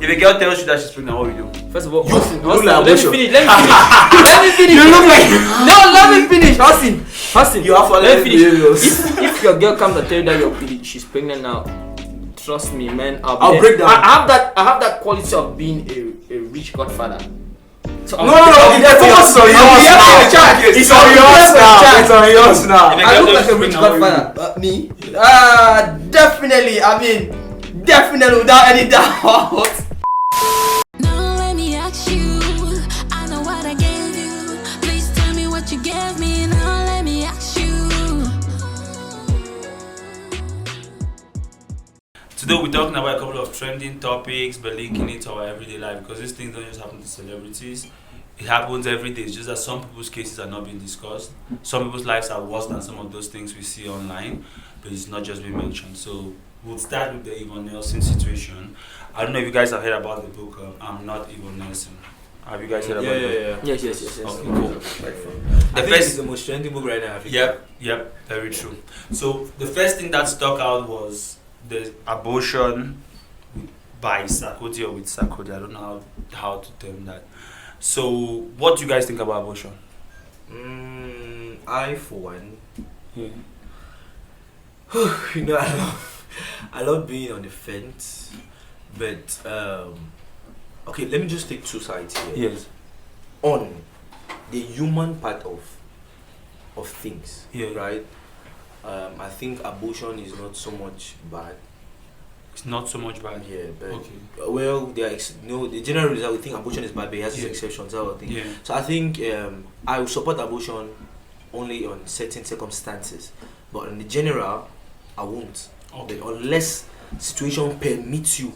If a girl tells you that she's pregnant, what will you do? First of all, You Austin, look like let me abortion. finish. Let me finish. You look like No, let me finish. Austin. you have Let me finish. behaviors. If your girl comes and tell you that she's pregnant now, trust me, man. I'll break down. I have that quality of being a rich godfather. So No, the focus on yours now. It's on yours now. It's on yours now. I look like a rich godfather. Me? Definitely. I mean, definitely without any doubt. Now let me ask you, I know what I gave you. Please tell me what you gave me. Now let me ask you. Today we're talking about a couple of trending topics, but linking it to our everyday life because these things don't just happen to celebrities. It happens every day. It's just that some people's cases are not being discussed. Some people's lives are worse than some of those things we see online, but it's not just being mentioned. So we'll start with the Yvonne Nelson situation. I don't know if you guys have heard about the book I'm Not Yvonne Nelson. Have you guys heard about it? Yes. Okay, cool. I think it's the most trending book right now. I think. Yep, very true. So the first thing that stuck out was the abortion by Sarkozy or with Sarkozy. I don't know how to term that. So what do you guys think about abortion? I for one, Yeah. you know, I love being on the fence, but okay, let me just take two sides here. Yes. On the human part of things, Yeah. right? I think abortion is not so much bad. It's not so much bad. Yeah, but Okay. well, the general result we think abortion is bad, but it has its exceptions. That thing. Yeah. So I think I will support abortion only on certain circumstances, but in the general, I won't. Okay. But unless situation permits you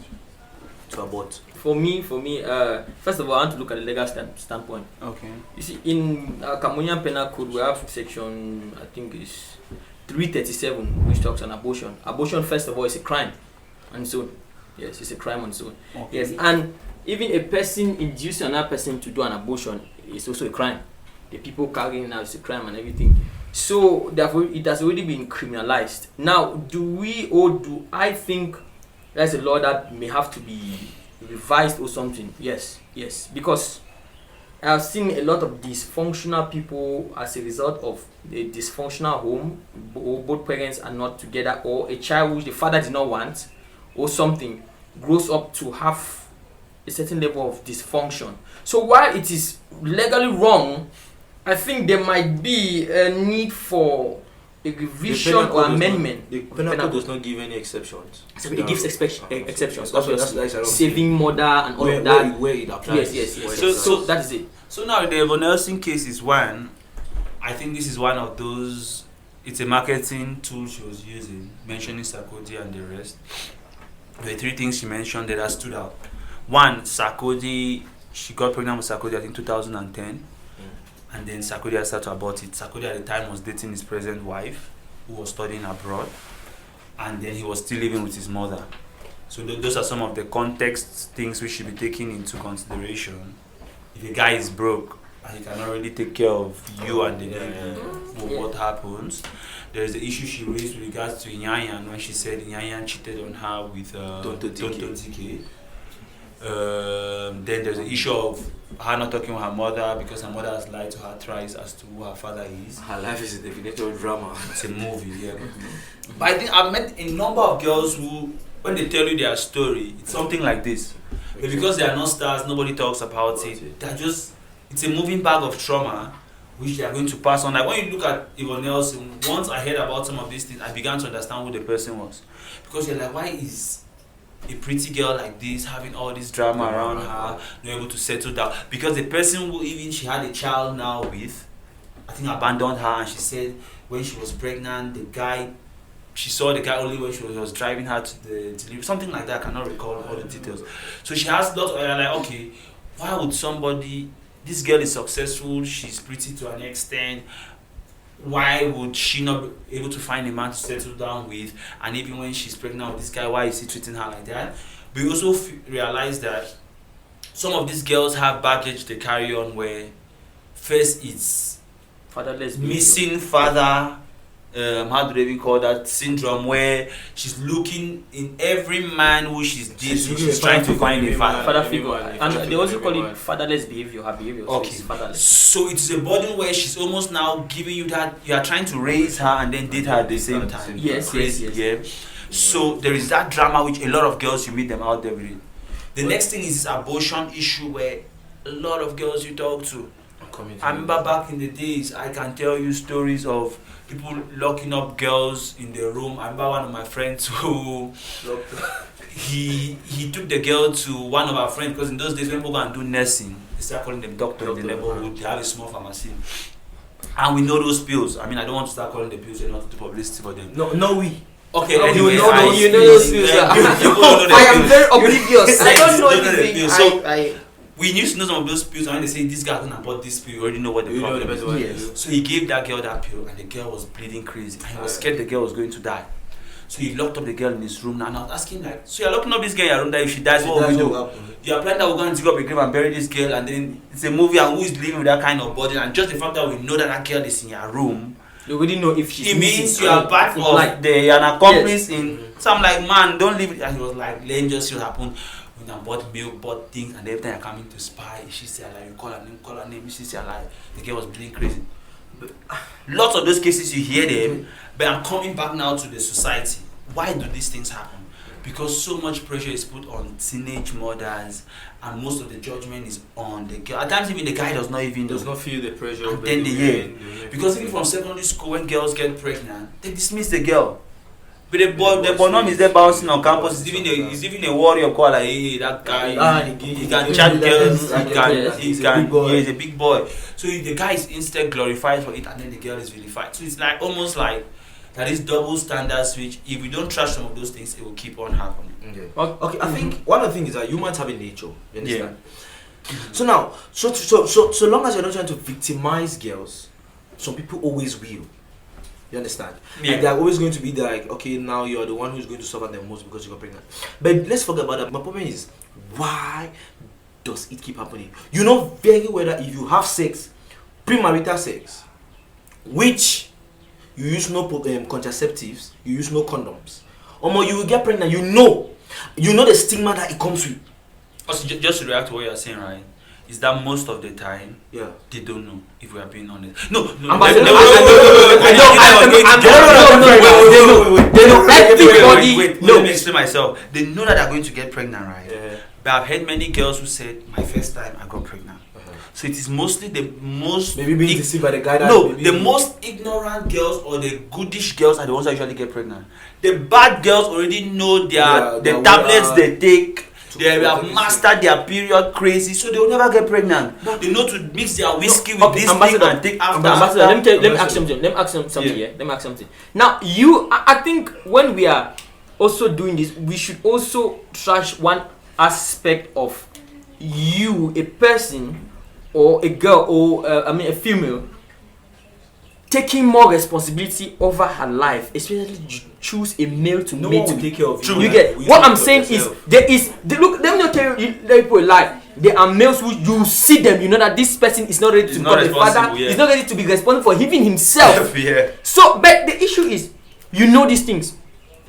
to abort. For me, first of all, I want to look at the legal standpoint. Okay. You see, in Cambodian Penal Code, we have section, I think it's 337, which talks on abortion. Abortion, first of all, is a crime on its own. Yes, it's a crime on its own. Okay. Yes, and even a person inducing another person to do an abortion is also a crime. The people carrying it out is a crime and everything. So, therefore, it has already been criminalized. Now, do I think there's a law that may have to be revised or something? Yes, because I've seen a lot of dysfunctional people as a result of a dysfunctional home, or both parents are not together, or a child which the father did not want, or something, grows up to have a certain level of dysfunction. So while it is legally wrong, I think there might be a need for a revision or amendment. The penal code does not give any exceptions. So it gives exceptions, That's obviously. Saving mother and all of that. Where it applies. Yes. So- So that is it. So now the Yvonne Nelson case is one. I think this is one of those. It's a marketing tool she was using, mentioning Sarkozy and the rest. There were three things she mentioned that stood out. One, Sarkozy. She got pregnant with Sarkozy, I think 2010. And then Sarkozy had started to abort it. Sarkozy at the time was dating his present wife, who was studying abroad, and then he was still living with his mother. So those are some of the context things we should be taking into consideration. If a guy is broke and he cannot really take care of you and the baby, what happens? There is the issue she raised with regards to Inyanyan when she said Inyanyan cheated on her with Tonto Tike. Then there's the issue of her not talking with her mother because her mother has lied to her thrice as to who her father is. Her life is a definitive drama. It's a movie, yeah. But I think I've met a number of girls who, when they tell you their story, it's something like this. But because they are not stars, nobody talks about it. They're just, it's a moving bag of trauma which they are going to pass on. Like when you look at Yvonne Nelson, once I heard about some of these things, I began to understand who the person was. Because you're like, why is a pretty girl like this having all this drama around her, not able to settle down? Because the person who even she had a child now with, I think abandoned her, and she said when she was pregnant, she saw the guy only when she was driving her to the delivery, something like that. I cannot recall all the details. So she has lots of, like, okay, why would somebody, this girl is successful, she's pretty to an extent, why would she not be able to find a man to settle down with? And even when she's pregnant with this guy, why is he treating her like that? We also realize that some of these girls have baggage they carry on where first it's Fatherless, missing father how do they even call that syndrome, where she's looking in every man who she's dating, she's trying to find a father figure, and they also call it fatherless behavior. Her behavior, okay. So it's fatherless. So it's a burden where she's almost now giving you that you are trying to raise her and then date her at the same time. Yes, crazy, yes. yeah. So there is that drama which a lot of girls, you meet them out there with it. The next thing is this abortion issue where a lot of girls you talk to. I remember back in the days, I can tell you stories of people locking up girls in their room. I remember one of my friends who he took the girl to one of our friends, because in those days when people go and do nursing, they start calling them doctor in the neighborhood. They have a small pharmacy. And we know those pills. I mean, I don't want to start calling the pills and not to do publicity for them. No, we. Okay, Oh, anyway, you know those pills. I am very oblivious. I don't know anything. So we used to know some of those pills, and when they say this guy gonna bought this pill, you already know what the problem is. Yes. So he gave that girl that pill, and the girl was bleeding crazy, and he was scared the girl was going to die. So he locked up the girl in his room. Now, and I was asking, like, so you're locking up this girl in your room that if she dies, what will we do? You're planning that we're going to dig up a grave and bury this girl, and then it's a movie, and who is living with that kind of burden? And just the fact that we know that that girl is in your room, you already know if she's it means you are part of an accomplice in. So I'm like, man, don't leave it. And he was like, let me just see what happened. When I bought milk, bought things, and every time I come in to spy, she said, like, you call her name, she said, like, the girl was bleeding crazy. But, lots of those cases, you hear them, but I'm coming back now to the society. Why do these things happen? Because so much pressure is put on teenage mothers, and most of the judgment is on the girl. At times, even the guy does not feel the pressure. And then because even from secondary school, when girls get pregnant, they dismiss the girl. But the bonum is there bouncing on campus. He's even a warrior called like, hey, that guy. He can chat girls. He's a big boy. So the guy is instead glorified for it, and then the girl is vilified. So it's like almost like that is double standards, which if we don't trash some of those things, it will keep on happening. Okay, I think one of the things is that humans have a nature. You understand? Yeah. So now, so long as you're not trying to victimize girls, some people always will. You understand? Yeah. And they're always going to be like, okay, now you're the one who's going to suffer the most because you got pregnant. But let's forget about that. My problem is, why does it keep happening? You know very well that if you have sex, premarital sex, which you use no contraceptives, you use no condoms, or you will get pregnant. You know the stigma that it comes with. Also, just to react to what you're saying, right? Is that most of the time, they don't know, if we are being honest. No. They know. Everybody. Let me explain myself. They know that they're going to get pregnant, right? Yeah. But I've heard many girls who said, my first time I got pregnant. So it is mostly the most maybe being deceived by the guy. The most ignorant girls or the goodish girls are the ones that usually get pregnant. The bad girls already know the tablets they take. They have mastered their period crazy, so they will never get pregnant. They know to mix their whiskey with this thing and take after. Let me ask something. Now, I think when we are also doing this, we should also trash one aspect of you, a person, or a girl, or a female, taking more responsibility over her life, especially choose a male to mate to take care of you. You get what I'm saying is look. Let me not tell you people a lie. There are males who you see them, you know that this person is not ready to become a father. He's not ready to be responsible for even himself. So, but the issue is, you know these things.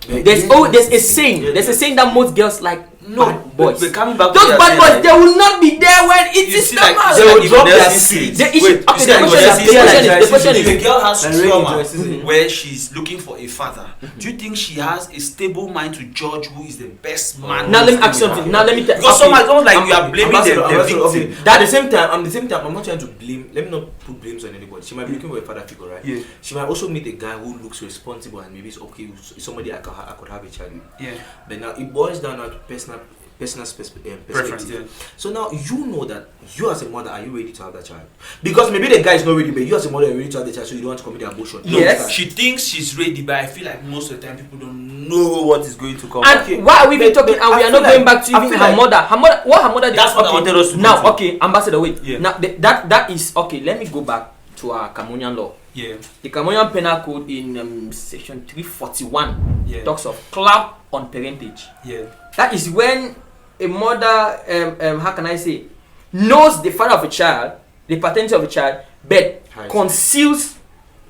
There's a saying. There's a saying that most girls like. Bad boys. But coming back those bad boys, they will not be there when it is the man. They will drop their seed. The question is, if a girl has trauma where she's looking for a father, do you think she has a stable mind to judge who is the best man? Now let me ask something. Because someone like you are blaming the victim. At the same time, I'm not trying to blame. Let me not put blames on anybody. She might be looking for a father figure, right? Yeah. She might also meet a guy who looks responsible and maybe it's okay. Somebody I could have a child with. Yeah. But now it boils down to personal perspective. So now you know that you as a mother, are you ready to have that child? Because maybe the guy is not ready, but you as a mother are ready to have the child, so you don't want to commit the abortion. Yes, she thinks she's ready, but I feel like most of the time people don't know what is going to come. And why are we even talking? And we are not going back to even her mother. What her mother did. That's what I wanted us to now. do. Okay, Ambassador, wait. Yeah. Now that is okay. Let me go back to our Cameroonian law. Yeah. The Cameroonian Penal Code in section 341 talks of clap on parentage. Yeah. That is when a mother, how can I say, knows the father of a child, the paternity of a child, but conceals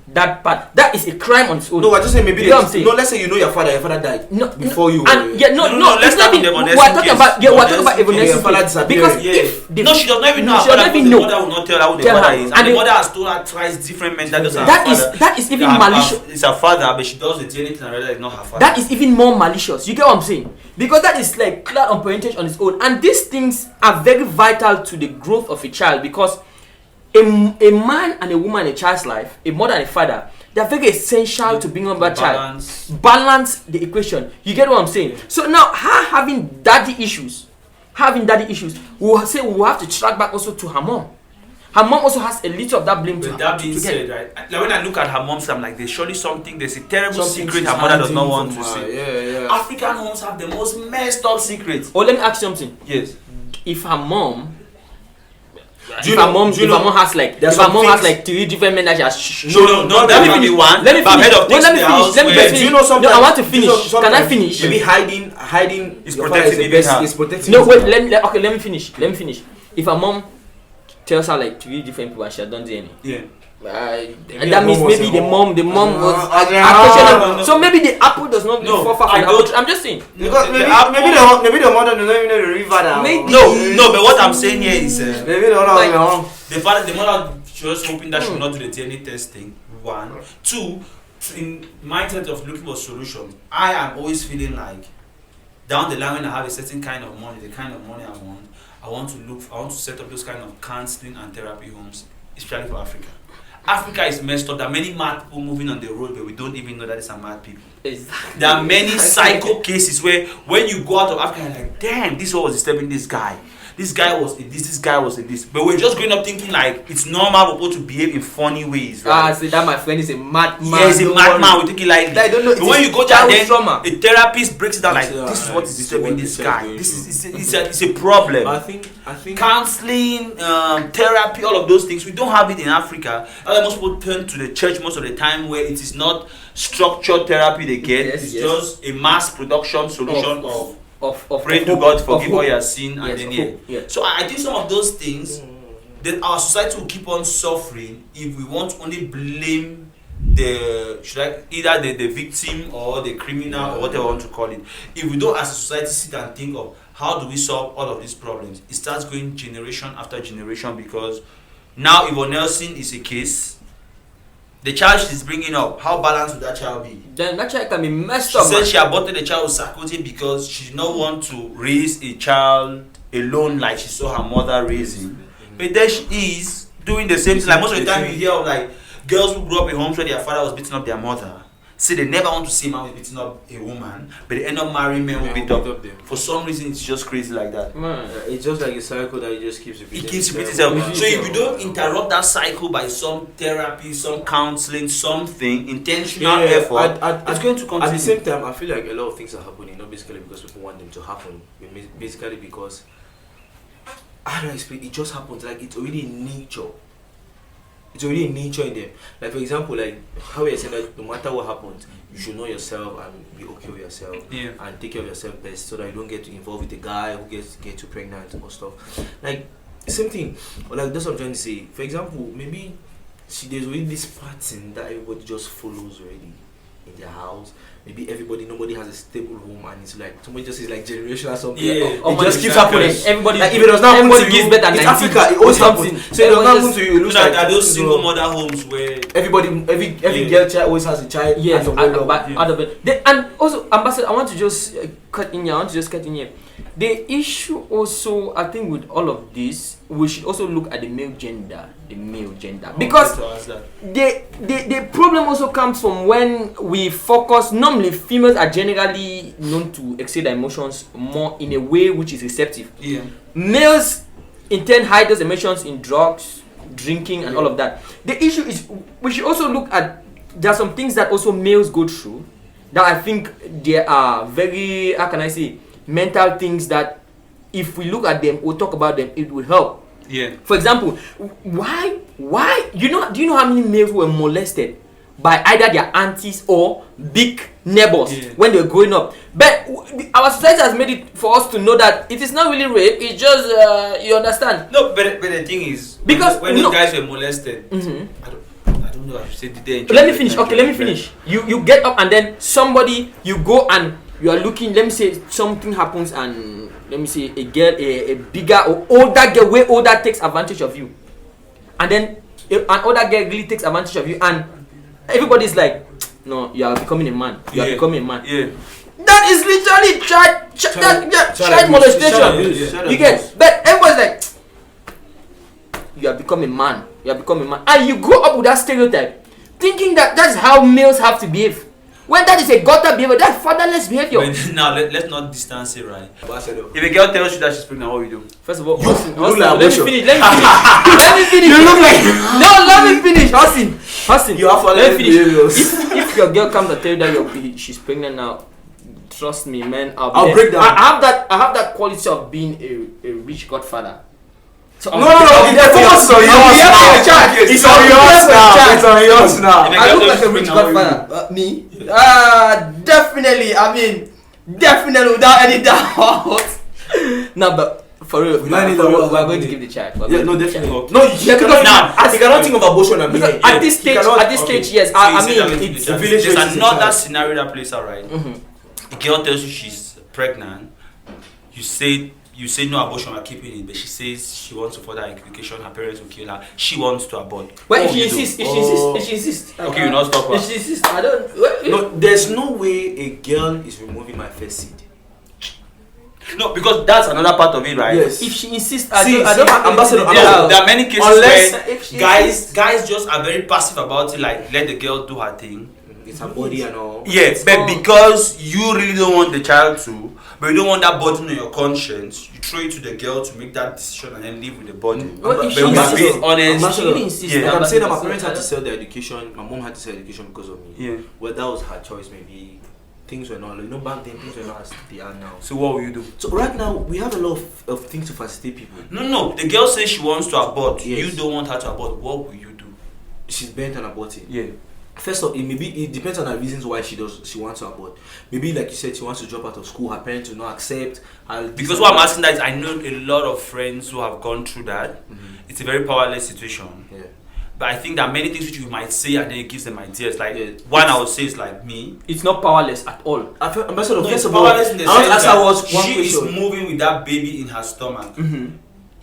that part. That is a crime on its own. No, I just say maybe. You know what I'm saying? No, let's say you know your father died before you. And yeah, no. Let's It's not start even. with the We're talking about. Yeah, we're talking about Your evanescence father case. disappeared. Because Yeah. if No, she does not even know she her does father. not even The know. mother will not tell her who the Tell her. father is, And and the the- mother has told her twice different men that those are That her is- father. that is even Her- malicious. It's her father, but she does the DNA thing and realize it's not her father. that is even more malicious. You get what I'm saying? Because that is like clear on parentage on its own, and these things are very vital to the growth of a child because a man and a woman in a child's life, a mother and a father, they are very essential to bring up that child. Balance the equation. You get what I'm saying? So now, her having daddy issues, we'll say we'll have to track back also to her mom. Her mom also has a little of that blame to But that to being get. said, right, like when I look at her mom's, I'm like, there's surely something, there's a terrible Something secret she's her mother does not hiding want from to her. see. Yeah. African homes have the most messed up secrets. Oh, let me ask you something. Yes. If her mom, Do you if her know- mom, do you if her know- mom has like, there's if her some mom has things- like 3 different men that she has. No, that may be one. Let me but I've finish. heard of Wait, things let in me the finish. house Let me where- finish. Do you know sometimes? No, I want to do you finish. know Can I sometimes finish? Maybe hiding. It's your father is protecting the best. her. It's protecting. No, his wait. father. Let me finish. If her mom tells her like 3 different people and she has done DNA. Yeah. Maybe That her means mom was maybe a the whore. mom was No. so maybe the apple does not No, fall far from I the don't- apple. I'm just saying. Because maybe apple- maybe the mother does not even know the river now. Maybe. No, but what I'm saying here is Maybe the Like- mother. the mother just hoping that she will not do the DNA testing. 1, 2. In my terms of looking for solutions, I am always feeling like down the line when I have a certain kind of money, the kind of money I want to set up those kind of counseling and therapy homes, especially for Africa. Africa is messed up. There are many mad people moving on the road, but we don't even know that these are mad people. Exactly. There are many psycho cases where when you go out of Africa, you're like, damn, this one was disturbing this guy. This guy was in this guy was in this. But we're just growing up thinking like it's normal for people to behave in funny ways, right? See that my friend is a madman. Yeah, he's a madman. We take it lightly. I don't know. But when you go there, then trauma. a therapist breaks it down like, Yeah, this is what is disturbing this what guy. this This is is it's a problem. I think. Counseling, therapy, all of those things, we don't have it in Africa. Most people turn to the church most of the time where it is not structured therapy they get. Yes, it's yes. just a mass production solution of pray to hope, God, of forgive hope. all your sin, and Yes, then of yeah. hope, yeah. So I think some of those things that our society will keep on suffering if we want to only blame either the victim or the criminal or whatever you want to call it. If we don't as a society sit and think of how do we solve all of these problems, it starts going generation after generation because now Yvonne Nelson is a case. The child she's bringing up, how balanced would that child be? Then that child can be messed She up. said man. she aborted the child with psychosis because she did not want to raise a child alone like she saw her mother raising. But there she is doing the same thing. Like most of the time you hear of like girls who grew up in homes where their father was beating up their mother. See, they never want to see a man beating up a woman, but they end up marrying men who beat up. For some reason, it's just crazy like that. Man. It's just like a cycle that it just keeps repeating. It keeps repeating itself. So if you don't interrupt that cycle by some therapy, some counseling, something, intentional effort, it's going to continue. At the same time, I feel like a lot of things are happening, not basically because people want them to happen, but basically because, how do I explain? It just happens. Like it's already in nature. It's already in nature in them. Like for example, like how we are saying that no matter what happens, you should know yourself and be okay with yourself, and take care of yourself best, so that you don't get involved with a guy who get you pregnant or stuff. Like same thing. Or like that's what I'm trying to say. For example, maybe there's already this pattern that everybody just follows already in their house. Maybe nobody has a stable home, and it's like somebody just is like generational something. Yeah. Oh, It just keeps happening. happening. Everybody, Like if it does not happen everybody to gives you, better it's 19 Africa. It always or happens. something. So it does not Everybody happen to you. It looks There like are those single mother homes where every girl child always has a child. Yes, and a whole out of it. And also, Ambassador, I want to just cut in here. The issue also, I think, with all of this, we should also look at the male gender, because the problem also comes from when we focus. Normally, females are generally known to exceed their emotions more in a way which is receptive. Yeah. Males in turn hide those emotions in drugs, drinking, and all of that. The issue is we should also look at there are some things that also males go through that I think there are very, how can I say, mental things that if we look at them or talk about them, it will help. Yeah. For example, why do you know how many males were molested by either their aunties or big neighbors when they were growing up? But our society has made it for us to know that it is not really rape, it's just you understand. No, but the thing is, Because when those guys were molested, I don't know know I should say did they Let me finish. Okay, let me finish. You get up and then somebody you go and you are looking. Let me say something happens and let me say a girl, a bigger or older girl, way older takes advantage of you, and then an older girl really takes advantage of you, and everybody's like, no, you are becoming a man. You are becoming a man. Yeah. That is literally child molestation. You get, but everyone's like, you are becoming a man. You are becoming a man, and you grow up with that stereotype, thinking that that's how males have to behave. When that is a gutter behavior, that's fatherless behavior. But now let's not distance it, right? If a girl tells you that she's pregnant, what will you do? First of all, look let like me abortion. finish. Let me finish. You look like let me finish. Hassan, You have let me finish. behaviors. If your girl comes to tell you that she's pregnant now, trust me, man. I'll break down. I have that quality of being a rich godfather. So No, the focus is on yours now. It's on yours now. It's on yours now. I look like a rich godfather. Me? Definitely. I mean, definitely without any doubt. No, but for real, we are going to give the child. Yeah, no, definitely. Okay. No, you cannot think of abortion and because at this stage, yes. So I you say that mean, it's there's village race is a another child. scenario that plays out, right? A girl tells you she's pregnant. You say no abortion, we're keeping it, but she says she wants to further education, her parents will kill her. She wants to abort. well, What if will she you do? insists, Okay, you not stop her. If she insists, I don't. No, there's no way a girl is removing my first seed. No, because that's another part of it, right? Yes. If she insists, See, I don't have Ambassador, anything to do. There are many cases Unless- where if she guys just are very passive about it, like let the girl do her thing. It's her body and all. Yeah, but because you really don't want the child to, but you don't want that burden on your conscience, you throw it to the girl to make that decision and then live with the burden. Well, if But she we are insists- being honest. Ambassador, She really insists, yeah. Like I'm saying that my Ambassador, parents so had I to don't- sell their education. My mom had to sell education because of me. Yeah. Well, that was her choice. Maybe things were not. Back then things were not as they are now. So what will you do? So right now we have a lot of things to facilitate people. No. The girl says she wants to abort. Yes. You don't want her to abort. What will you do? She's bent on aborting. Yeah. First off, it depends on her reasons why she wants to abort. Maybe like you said, she wants to drop out of school. Her parents will not accept. Because what I'm asking that is, I know a lot of friends who have gone through that. It's a very powerless situation. Yeah. But I think that many things which you might say and then it gives them ideas. Like Yeah. one I would say is like me. It's not powerless at all. Ambassador, No, first it's of all, powerless in the I want to sense ask her that one she is question. moving with that baby in her stomach.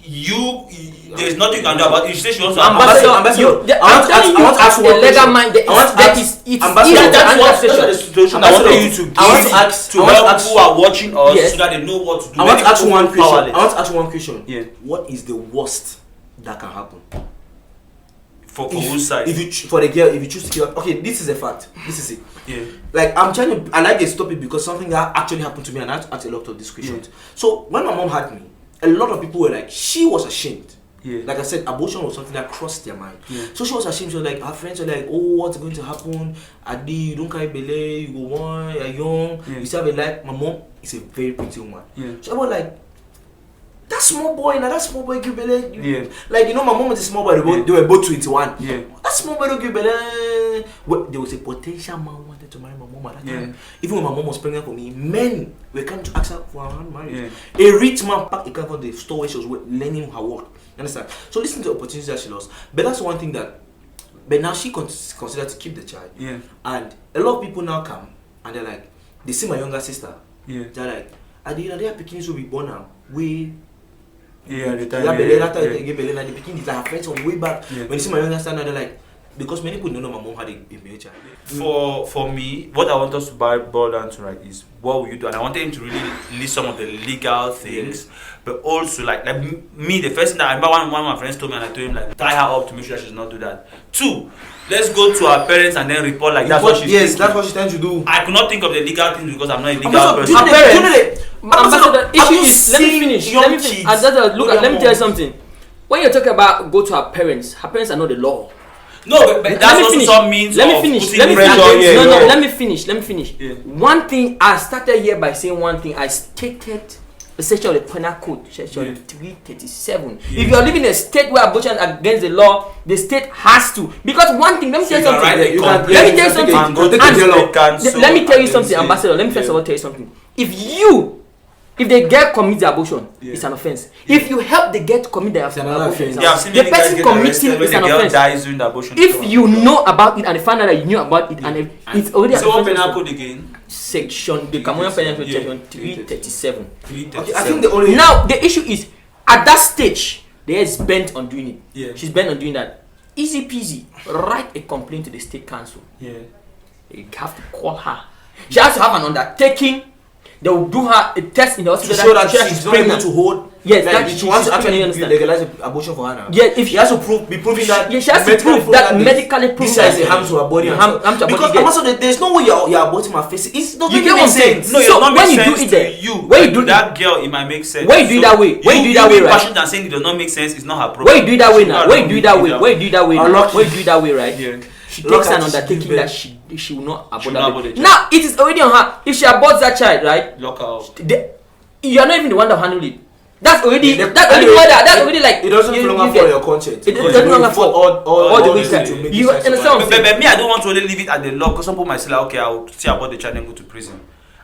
There's nothing you can do about it. She says she wants to Ambassador, abort. I want to ask one legal question. mind. I want to ask Ambassador, That's the situation I want you to give I want to ask- to I want to help ask- people who are watching us Yes. so that they know what to do. I want to Many ask people one feel question. powerless. I want to ask one question. Yeah. What is the worst that can happen? For whose side? For the girl, if you choose to kill her, okay, this is a fact. This is it. Yeah. Like I like this topic because something that actually happened to me, and I had to ask a lot of these questions. So when my mom had me, a lot of people were like, she was ashamed. Yeah. Like I said, abortion was something that crossed their mind. Yeah. So she was ashamed. She was like, her friends were like, oh, what's going to happen? Adi, you don't carry belay, you go on, you're young, Yeah. you still have a life. My mom is a very pretty woman. Yeah. So I was like, that small boy, now that small boy give belay. Yeah. Like, you know, my mom was a small boy, they were both 21. Yeah. That small boy don't give belay. Well, there was a potential man wanted to marry my mom at that time. Even when my mom was pregnant for me, men were coming to ask her for her hand marriage. Yeah. A rich man packed a car for the store where she was learning her work. You understand? So listen to the opportunities that she lost. But that's one thing that. But now she considered to keep the child. Yeah. And a lot of people now come and they're like, they see my younger sister. Yeah. They're like, are they picking will be born now? We. Yeah. The They time. have belly, Yeah. after they get belly, and the picking is like her friends from way back. Yeah. When they see my younger sister now, they're like, because many people don't know my mom had a male child. For me, what I want us to boil down to, right, is what will you do? And I wanted him to really list some of the legal things, but also like me, the first thing that I remember one of my friends told me, and I told him like tie her up to make sure she does not do that. 2, let's go to her parents and then report like that's what she's Yes, thinking. that's what she's trying to do. I could not think of the legal things because I'm not a legal Ambassador, person. Our parents- Ambassador, Ambassador, issue is, let me finish. Let me finish. Ambassador, look, let me tell you something. When you're talking about go to her parents are not the law. No, but that's also some means Let me of finish. putting Let me finish. pressure. No, Yeah. let me finish. Let me finish. Yeah. One thing I started here by saying one thing. I stated the section of the penal code, section 337. Yeah. If you are living in a state where abortion is against the law, the state has to. Because one thing, let me So tell you you can write something. a Let me complaint tell you something. and go to And the state council let me tell you and something, then say- Ambassador. Let me first of all tell you something. If If the girl commits the abortion, it's an offense. If you help the girl to commit the abortion, Yeah, I've seen the many guys person get committing arrested when is an the girl offense. dies during the abortion. If you know about it and they find out that you knew about it and it's already so what an penal offense. code again? Section the Cameroon Penal Code section 337. Okay, I think the only Now the issue is at that stage, the head is bent on doing it. Yeah. She's bent on doing that. Easy peasy. Write a complaint to the state council. Yeah. You have to call her. She has to have an undertaking. They will do her a test in the to hospital show that she's not able to hold. Yes, like, that she wants to actually understand. legalize abortion for her now. Yeah, if She has to be proving that. Yeah, she has to medically prove that this- medically prove this that is a harm to her body. and harm stuff. to her body, Because yes. also there's no way you're aborting my face. It's not You even get what I'm make saying? sense. No, So it's not when make you do sense it to there, you. when you do that girl, it might make sense. When you do it that way, when you do it that way, being right? passionate and saying it does not make sense, it's not her problem. when you do it that way She now, got when you do it that way, wrong. when you do it that way, I'll now, lock when you do it that way, right? Yeah. She Lock takes her an to undertaking give that birth. she will not abort She will that not baby. abort the Now it is already on her. If she aborts that child, right? Lock her up. You are not even the one that handled it. That's already Yeah, that's already anyway, murder. That's already like It doesn't you- no you longer get- follow your conscience. It Because doesn't you longer fought follow all the the way way back. to make You this sense understand of what I'm life. But me, I don't want to only leave it at the law because some people might say, like, okay, I'll see about the child and go to prison.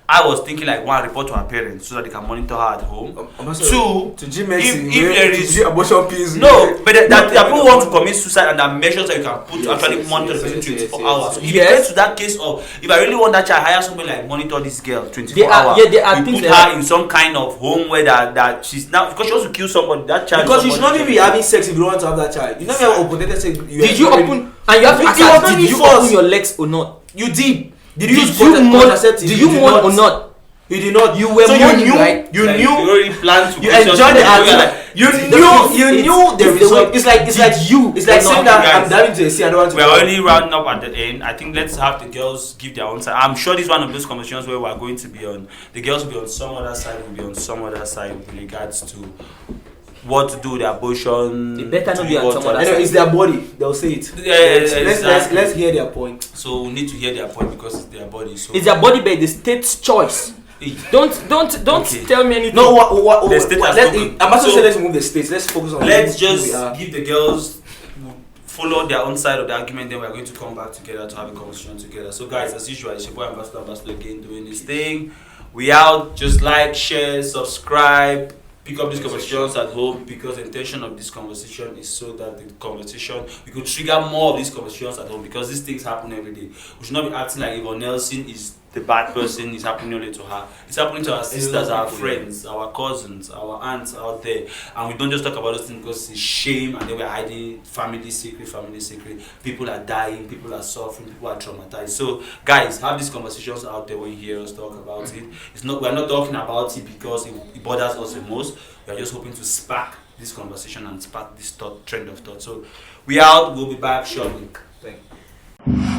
I was thinking, like, one, report to her parents so that they can monitor her at home. Two, to G medicine, if there is to G abortion pills. no, but that people want to commit suicide and there are measures that you can put to actually monitor the person 24 hours. So if you get to that case of, if I really want that child, hire somebody like monitor this girl 24 hours. Yeah, there are you things put that her in some kind of home where that she's now because she wants to kill somebody. That child. Because you should not somebody- even be having sex if you don't want to have that child. You never have open sex. did you open and you have to It ask was her, not did me you first. open your legs or not? You did. Did you Did use you mourn? contraceptives? Did you did mourn or not? You did not. You were so mourning, you knew. right? You Like, knew. You already planned to. You enjoyed the answer. You knew the it's result. the It's like you It's like or saying not, that I'm guys. diving to the sea. I don't want to. We're already rounding up at the end. I think let's have the girls give their own side. I'm sure this is one of those conversations where we're going to be on. The girls will be on some other side. Will be on some other side with regards to what to do with the abortion. They better not to be on what some to- other I know it's their body. They'll say it. Yeah, Let's hear their point. So we need to hear their point because it's their body. So It's their body, but the state's choice. Don't Okay. tell me anything. No, what The state has spoken. I'm about to So- say let's move the states. Let's focus on. let's who we just are. give the girls follow their own side of the argument. Then we're going to come back together to have a conversation together. So guys, as usual, it's your boy Ambassador again doing this thing. We out. Just like, share, subscribe. Pick up these conversations at home because the intention of this conversation is so that the conversation we could trigger more of these conversations at home because these things happen every day. We should not be acting like Yvonne Nelson is the bad person. It's happening only to her. It's happening to our sisters, our friends, our cousins, our aunts out there, and we don't just talk about those things because it's shame and then we're hiding family secret. People are dying, people are suffering, people are traumatized. So guys, have these conversations out there when you hear us talk about it. We're not talking about it because it bothers us the most. We are just hoping to spark this conversation and spark this trend of thought. So we out. We'll be back shortly. Thank you.